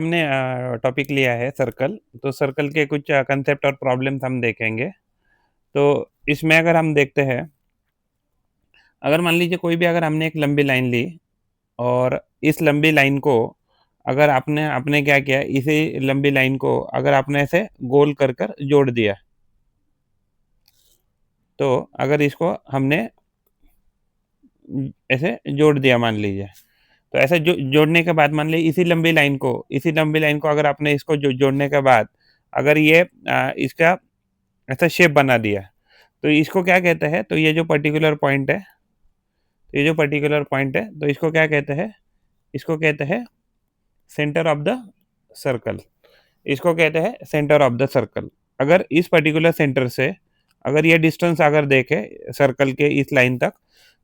हमने टॉपिक लिया है सर्कल। तो सर्कल के कुछ कंसेप्ट और प्रॉब्लम्स हम देखेंगे। तो इसमें अगर हम देखते हैं, अगर मान लीजिए कोई भी अगर हमने एक लंबी लाइन ली और इस लंबी लाइन को अगर आपने आपने क्या किया, इसी लंबी लाइन को अगर आपने ऐसे गोल कर कर जोड़ दिया, तो अगर इसको हमने ऐसे जोड़ दिया मान लीजिए, तो ऐसे जोड़ने के बाद मान लीजिए इसी लंबी लाइन को अगर आपने इसको जोड़ने के बाद अगर ये इसका ऐसा शेप बना दिया, तो इसको क्या कहते हैं? तो ये जो पर्टिकुलर पॉइंट है, तो इसको क्या कहते हैं? इसको कहते हैं सेंटर ऑफ द सर्कल। इसको कहते हैं सेंटर ऑफ द सर्कल। अगर इस पर्टिकुलर सेंटर से अगर ये डिस्टेंस अगर देखें सर्कल के इस लाइन तक,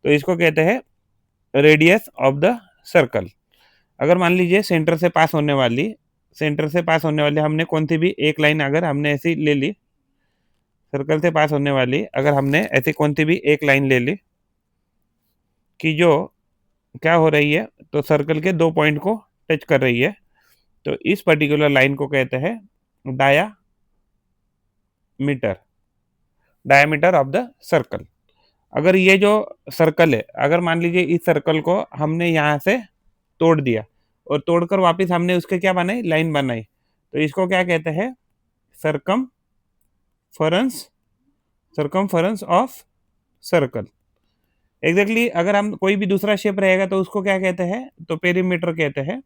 तो इसको कहते हैं रेडियस ऑफ द सर्कल। अगर मान लीजिए सेंटर से पास होने वाली हमने कौन सी भी एक लाइन अगर हमने ऐसी ले ली, सर्कल से पास होने वाली अगर हमने ऐसी कौन सी भी एक लाइन ले ली कि जो क्या हो रही है, तो सर्कल के 2 पॉइंट को टच कर रही है, तो इस पर्टिकुलर लाइन को कहते हैं diameter diameter of the circle. अगर ये जो सर्कल है, अगर मान लीजिए इस सर्कल को हमने यहाँ से तोड़ दिया और तोड़कर वापस हमने उसके क्या बनाई, लाइन बनाई, तो इसको क्या कहते हैं? Circumference circumference of circle. Exactly अगर हम कोई भी दूसरा शेप रहेगा तो उसको क्या कहते हैं? तो पेरीमीटर कहते हैं,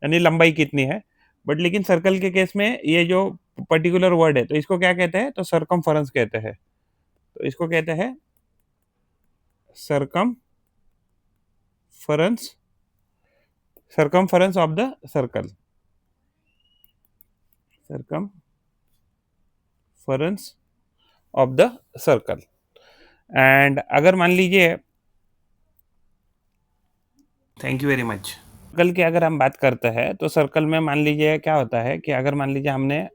यानी लंबाई कितनी है। बट लेकिन सर्कल के केस में ये जो पर्टिकुलर वर्ड है, तो इसको क्या कहते हैं? तो सरकमफरंस कहते हैं। तो इसको कहते हैं circumference circumference of the circle. Circumference of the circle. And अगर मान लीजिए, thank you very much. Circle की अगर हम बात करते हैं, तो सर्कल में मान लीजिए क्या होता है कि अगर मान लीजिए हमने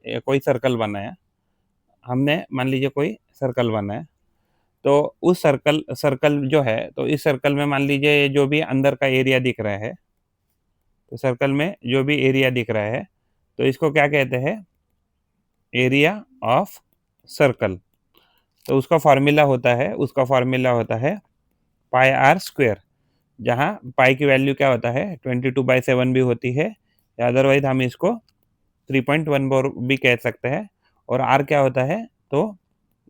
मान लीजिए कोई सर्कल बनाया, तो उस सर्कल सर्कल जो है, तो इस सर्कल में मान लीजिए जो भी अंदर का एरिया दिख रहा है, तो सर्कल में जो भी एरिया दिख रहा है, तो इसको क्या कहते हैं? Area of circle. तो उसका फार्मूला होता है पाई आर स्क्वायर, जहाँ पाई की वैल्यू क्या होता है? 22/7 भी होती है, या अदरवाइज हम इसको 3.14 भी कह सकते हैं। और आर क्या होता है? तो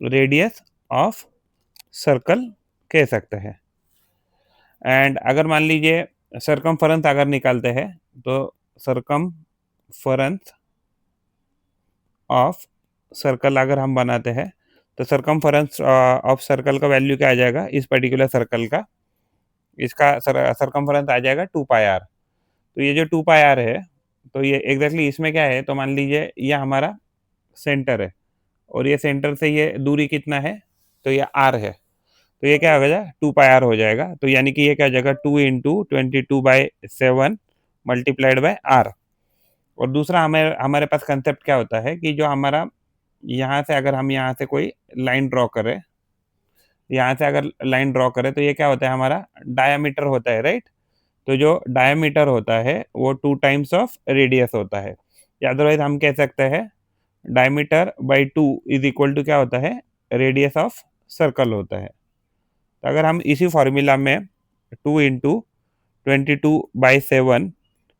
रेडियस ऑफ सर्कल कह सकते हैं। एंड अगर मान लीजिए सरकमफरंस अगर निकालते हैं, तो सरकमफरंस ऑफ सर्कल अगर हम बनाते हैं, तो सरकमफरंस ऑफ सर्कल का वैल्यू क्या आ जाएगा इस पर्टिकुलर सर्कल का? इसका सरकमफरंस आ जाएगा 2 पाई आर। तो ये जो 2 पाई आर है, तो ये एग्जैक्टली इसमें क्या है? तो मान लीजिए ये हमारा सेंटर है और ये सेंटर से ये दूरी कितना है? तो ये आर है। तो ये क्या हो जाएगा? 2 पाई आर हो जाएगा। तो यानी कि ये क्या हो जाएगा? 2 × 22/7 मल्टीप्लाइड बाय आर। और दूसरा हमें हमारे पास कंसेप्ट क्या होता है कि जो हमारा यहाँ से कोई लाइन ड्रॉ करें, तो ये क्या होता है? हमारा डायामीटर होता है, राइट? तो जो डायामीटर होता है वो 2 टाइम्स ऑफ रेडियस होता है, या अदरवाइज हम कह सकते हैं diameter by 2 is equal to क्या होता है? रेडियस ऑफ सर्कल होता है। तो अगर हम इसी फॉर्मूला में 2 × 22/7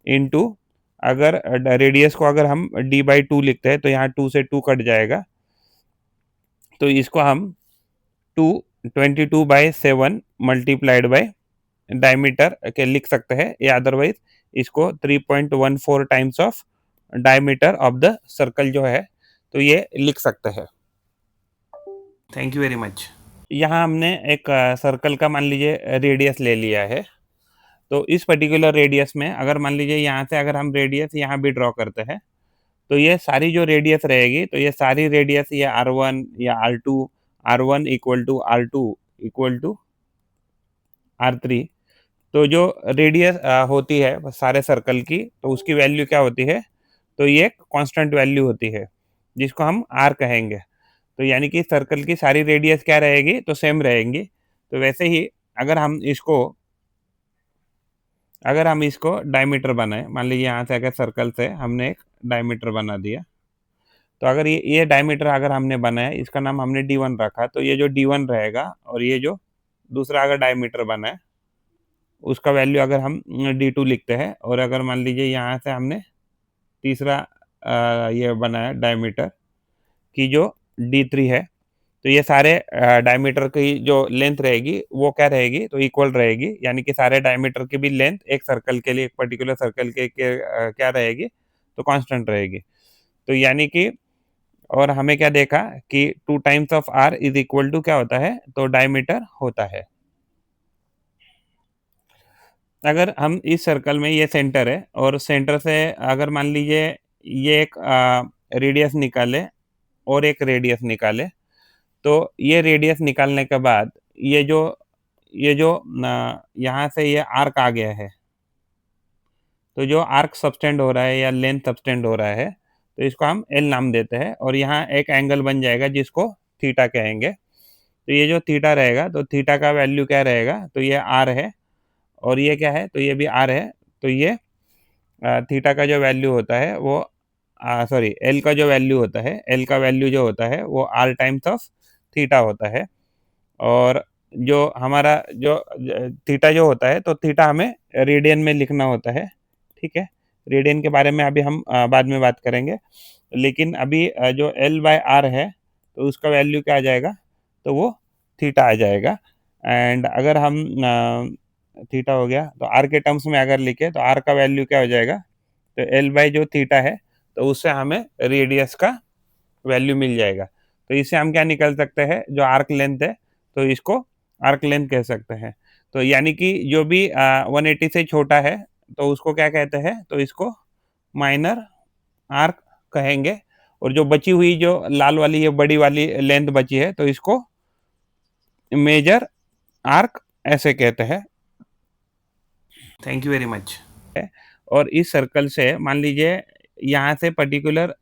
इंटू, अगर रेडियस को अगर हम d/2 लिखते हैं, तो यहाँ 2 से 2 कट जाएगा, तो इसको हम 2 22/7 मल्टीप्लाइड बाय डायमीटर के लिख सकते हैं, या अदरवाइज इसको 3.14 times of diameter of the circle जो है, तो ये लिख सकते हैं। Thank you very much. यहाँ हमने एक सर्कल का मान लीजिए रेडियस ले लिया है। तो इस पर्टिकुलर रेडियस में अगर मान लीजिए यहाँ से अगर हम रेडियस यहाँ भी ड्रॉ करते हैं, तो ये सारी जो रेडियस रहेगी, तो ये सारी रेडियस ये R1 या R2, R1 equal to R3। तो जो रेडियस होती है सारे सर्कल की, तो उसकी वैल्यू क्या होती है? तो ये एक कांस्टेंट वैल्यू होती है, जिसको हम आर कहेंगे। तो यानी कि सर्कल की सारी रेडियस क्या रहेगी? तो सेम रहेंगी। तो वैसे ही अगर हम इसको अगर हम इसको डायमीटर बनाएँ, मान लीजिए यहाँ से अगर सर्कल से हमने एक डायमीटर बना दिया, तो अगर ये डायमीटर अगर हमने बनाया, इसका नाम हमने D1 रखा, तो ये जो D1 रहेगा और ये जो दूसरा अगर डायमीटर बना है, उसका वैल्यू अगर हम D2 लिखते हैं और अगर मान लीजिए यहाँ से हमने तीसरा ये बनाया डायमीटर की जो D3 है, तो ये सारे डायमीटर की जो लेंथ रहेगी, वो क्या रहेगी? तो इक्वल रहेगी, यानी कि सारे डायमीटर की भी लेंथ एक सर्कल के लिए, एक पर्टिकुलर सर्कल के क्या रहेगी? तो कांस्टेंट रहेगी। तो यानी कि और हमें क्या देखा कि 2 times of r is equal to क्या होता है? तो डायमीटर होता है। अगर हम इस सर्कल में ये सेंटर है और सेंटर से अगर मान लीजिए ये एक रेडियस निकाले और एक रेडियस निकाले, तो ये रेडियस निकालने के बाद ये जो यहाँ से ये आर्क आ गया है, तो जो आर्क सबटेंड हो रहा है या लेंथ सबटेंड हो रहा है, तो इसको हम एल नाम देते हैं और यहाँ एक एंगल बन जाएगा जिसको थीटा कहेंगे। तो ये जो थीटा रहेगा, तो थीटा का वैल्यू क्या रहेगा? तो ये आर है और ये क्या है? तो ये भी आर है। तो ये थीटा का जो वैल्यू होता है वो सॉरी एल का जो वैल्यू होता है, एल का वैल्यू जो होता है वो आर टाइम्स ऑफ थीटा होता है। और जो हमारा जो थीटा जो होता है, तो थीटा हमें रेडियन में लिखना होता है, ठीक है? रेडियन के बारे में अभी हम बाद में बात करेंगे। लेकिन अभी जो एल बाय आर है, तो उसका वैल्यू क्या आ जाएगा? तो वो थीटा आ जाएगा। एंड अगर हम थीटा हो गया, तो आर के टर्म्स में अगर लिखें, तो आर का वैल्यू क्या हो जाएगा? तो एल बाय जो थीटा है, तो उससे हमें रेडियस का वैल्यू मिल जाएगा। तो इससे हम क्या निकाल सकते हैं? जो आर्क लेंथ है, तो इसको आर्क लेंथ कह सकते हैं। तो यानी कि जो भी 180 से छोटा है, तो उसको क्या कहते हैं? तो इसको माइनर आर्क कहेंगे और जो बची हुई जो लाल वाली ये बड़ी वाली लेंथ बची है, तो इसको मेजर आर्क ऐसे कहते हैं। Thank you very much. और इस सर्कल से मान लीजिए यहाँ से पर्टिकुलर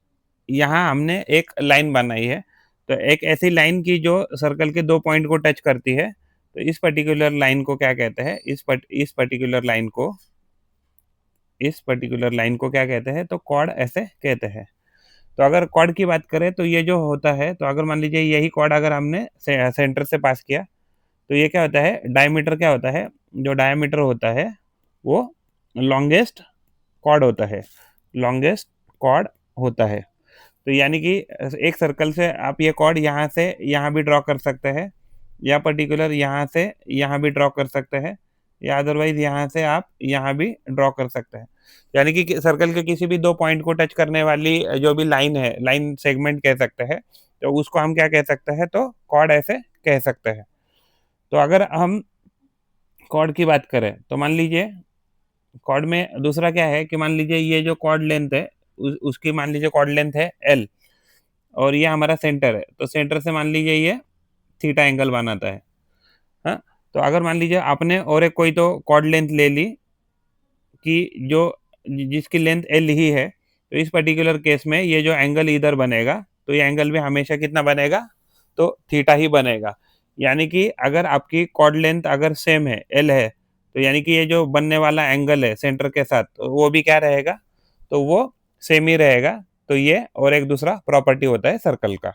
यहाँ हमने एक लाइन बनाई है, तो एक ऐसी लाइन की जो सर्कल के 2 पॉइंट को टच करती है, तो इस पर्टिकुलर लाइन को क्या कहते हैं? तो कॉर्ड ऐसे कहते हैं। तो अगर कॉर्ड की बात करें, तो ये जो होता है, तो अगर मान लीजिए यही कॉर्ड अगर हमने सेंटर से पास किया, तो ये क्या होता है? डायमीटर क्या होता है? जो डायमीटर होता है, वो लॉन्गेस्ट कॉर्ड होता है, लॉन्गेस्ट कॉर्ड होता है। तो यानी कि एक सर्कल से आप ये कॉर्ड यहाँ से यहाँ भी ड्रॉ कर सकते हैं या पर्टिकुलर यहाँ से यहाँ भी ड्रॉ कर सकते हैं या अदरवाइज यहाँ से आप यहाँ भी ड्रॉ कर सकते हैं। यानी कि सर्कल के किसी भी 2 पॉइंट को टच करने वाली जो भी लाइन है, लाइन सेगमेंट कह सकते हैं, तो उसको हम क्या कह सकते हैं? तो कॉर्ड ऐसे कह सकते हैं। तो अगर हम कॉर्ड की बात करें, तो मान लीजिए कॉर्ड में दूसरा क्या है कि मान लीजिए ये जो कॉर्ड लेंथ है, उसकी मान लीजिए कॉर्ड लेंथ है एल और ये हमारा सेंटर है, तो सेंटर से मान लीजिए ये थीटा एंगल बनाता है। हाँ? तो अगर मान लीजिए आपने और एक कोई तो कॉर्ड लेंथ ले ली कि जो जिसकी लेंथ एल ही है, तो इस पर्टिकुलर केस में ये जो एंगल इधर बनेगा, तो ये एंगल भी हमेशा कितना बनेगा? तो थीटा ही बनेगा। यानी कि अगर आपकी कॉर्ड लेंथ अगर सेम है, एल है, तो यानी कि ये जो बनने वाला एंगल है सेंटर के साथ, तो वो भी क्या रहेगा? तो वो सेम ही रहेगा। तो ये और एक दूसरा प्रॉपर्टी होता है सर्कल का।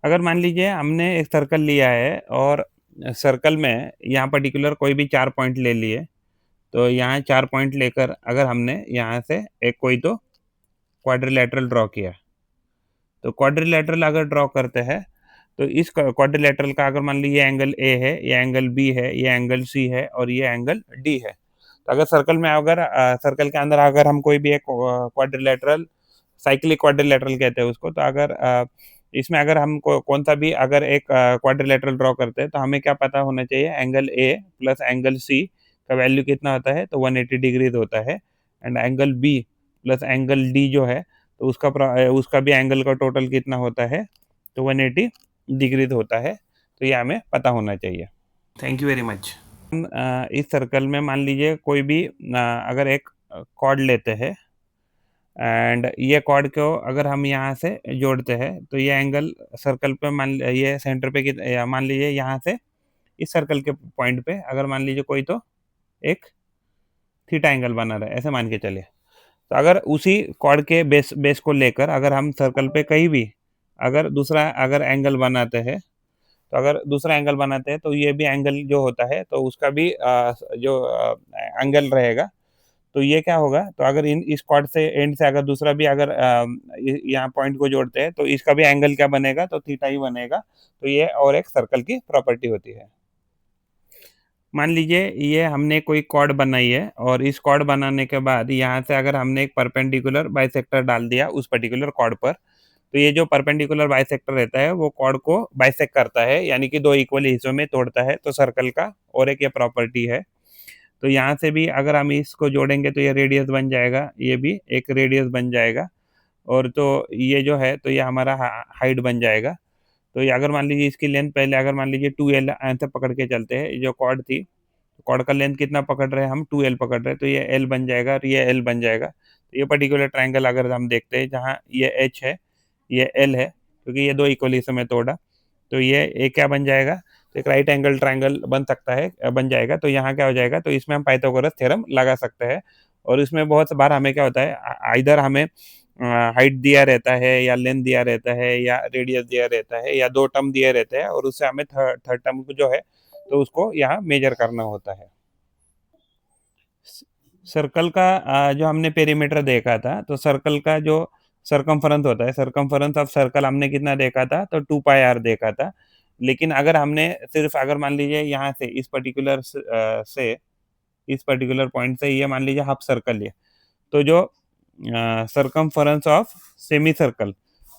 अगर मान लीजिए हमने एक सर्कल लिया है और सर्कल में यहाँ पर्टिकुलर कोई भी 4 पॉइंट ले लिए, तो यहाँ 4 पॉइंट लेकर अगर हमने यहाँ से एक कोई तो क्वाड्रिलैटरल ड्रॉ किया, तो क्वाड्रिलैटरल अगर ड्रॉ करते हैं, तो इस क्वाड्रिलैटरल का अगर मान लीजिए एंगल ए है, ये एंगल बी है, ये एंगल सी है और ये एंगल डी है। तो अगर सर्कल में अगर सर्कल के अंदर अगर हम कोई भी एक क्वाड्रिलैटरल, साइक्लिक क्वाड्रिलैटरल कहते हैं उसको, तो अगर इसमें अगर हम कौन सा भी अगर एक क्वाड्रिलैटरल ड्रॉ करते हैं, तो हमें क्या पता होना चाहिए? Angle A plus angle C का वैल्यू कितना होता है? तो 180 डिग्रीज होता है। And angle B plus angle D जो है, तो उसका भी एंगल का टोटल कितना होता है? तो 180 डिग्रीज होता है। तो ये हमें पता होना चाहिए। Thank you very much. हम इस सर्कल में मान लीजिए कोई भी अगर एक कॉर्ड लेते हैं एंड ये कॉर्ड को अगर हम यहाँ से जोड़ते हैं, तो ये एंगल सर्कल पे ये सेंटर पे मान लीजिए यहाँ से इस सर्कल के पॉइंट पे अगर मान लीजिए कोई तो एक थीटा एंगल बना रहा है, ऐसे मान के चलिए। तो अगर उसी कॉर्ड के बेस बेस को लेकर अगर हम सर्कल पे कहीं भी अगर दूसरा अगर एंगल बनाते हैं, तो अगर दूसरा एंगल बनाते हैं तो ये भी एंगल जो होता है तो उसका भी जो एंगल रहेगा। तो ये क्या होगा, तो अगर इन इस कॉर्ड से एंड से अगर दूसरा भी अगर यहाँ पॉइंट को जोड़ते हैं तो इसका भी एंगल क्या बनेगा, तो थीटा ही बनेगा। तो ये और एक सर्कल की प्रॉपर्टी होती है। मान लीजिए ये हमने कोई कॉर्ड बनाई है और इस कॉर्ड बनाने के बाद यहाँ से अगर हमने एक परपेंडिकुलर बाइसेक्टर डाल दिया उस पर्टिकुलर कॉर्ड पर, तो ये जो परपेंडिकुलर बाइसेक्टर रहता है वो कॉर्ड को बाइसेक्ट करता है, यानी कि दो इक्वल हिस्सों में तोड़ता है, तो सर्कल का और एक ये प्रॉपर्टी है। तो यहाँ से भी अगर हम इसको जोड़ेंगे तो ये रेडियस बन जाएगा, ये भी एक रेडियस बन जाएगा। और तो ये जो है तो ये हमारा हाइट बन जाएगा। तो ये अगर मान लीजिए इसकी लेंथ पहले अगर मान लीजिए 2L ऐसे पकड़ के चलते हैं, ये जो कॉर्ड थी, कॉर्ड का लेंथ कितना पकड़ रहे हैं हम, 2L पकड़ रहे हैं, तो ये L बन जाएगा और ये L बन जाएगा। तो ये पर्टिकुलर ट्रायंगल अगर हम देखते हैं जहाँ ये H है, ये L है, क्योंकि ये दो इक्वल हिस्सों में तोड़ा, तो ये क्या बन जाएगा, तो एक राइट एंगल ट्रायंगल बन सकता है, बन जाएगा। तो यहाँ क्या हो जाएगा, तो इसमें हम पाइथागोरस थ्योरम लगा सकते हैं। और इसमें बहुत बार हमें क्या होता है, इधर हमें हाइट दिया रहता है या लेंथ दिया रहता है या रेडियस दिया रहता है या दो टर्म दिए रहते हैं और उससे हमें थर्ड टर्म को जो है तो उसको यहाँ मेजर करना होता है। सर्कल का जो हमने पेरीमीटर देखा था, तो सर्कल का जो सरकमफेरेंस होता है, सरकमफेरेंस ऑफ सर्कल हमने कितना देखा था, तो 2 पाई आर देखा था। लेकिन अगर हमने सिर्फ अगर मान लीजिए यहाँ से इस पर्टिकुलर से इस पर्टिकुलर पॉइंट से ये मान लीजिए हाफ सर्कल है, तो जो circumference of semi circle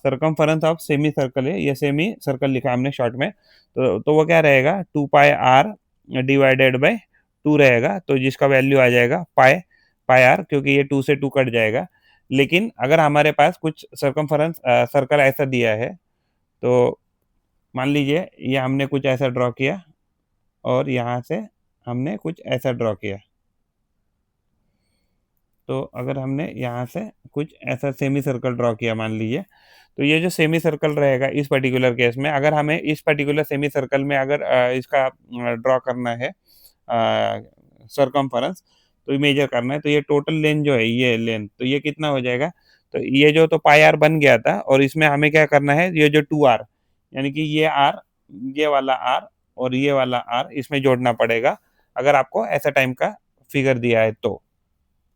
circumference of semi circle है, ये सेमी सर्कल लिखा हमने शॉर्ट में, तो वो क्या रहेगा, 2 पाई आर डिवाइडेड बाय 2 रहेगा, तो जिसका वैल्यू आ जाएगा पाई पाई आर, क्योंकि ये 2 से 2 कट जाएगा। लेकिन अगर हमारे पास कुछ सरकमफेरेंस सर्कल ऐसा दिया है, तो मान लीजिए ये हमने कुछ ऐसा ड्रॉ किया और यहाँ से हमने कुछ ऐसा ड्रॉ किया। तो अगर हमने यहाँ से कुछ ऐसा सेमी सर्कल ड्रॉ किया मान लीजिए, तो ये जो सेमी सर्कल रहेगा इस पर्टिकुलर केस में, अगर हमें इस पर्टिकुलर सेमी सर्कल में अगर इसका ड्रॉ करना है सरकमफेरेंस, तो मेजर करना है, तो ये टोटल लेंथ जो है ये लेंथ, तो ये कितना हो जाएगा, तो ये जो तो पाई आर बन गया था और इसमें हमें क्या करना है, ये जो 2 आर, यानी कि ये आर, ये वाला आर और ये वाला आर इसमें जोड़ना पड़ेगा, अगर आपको ऐसा टाइम का फिगर दिया है तो।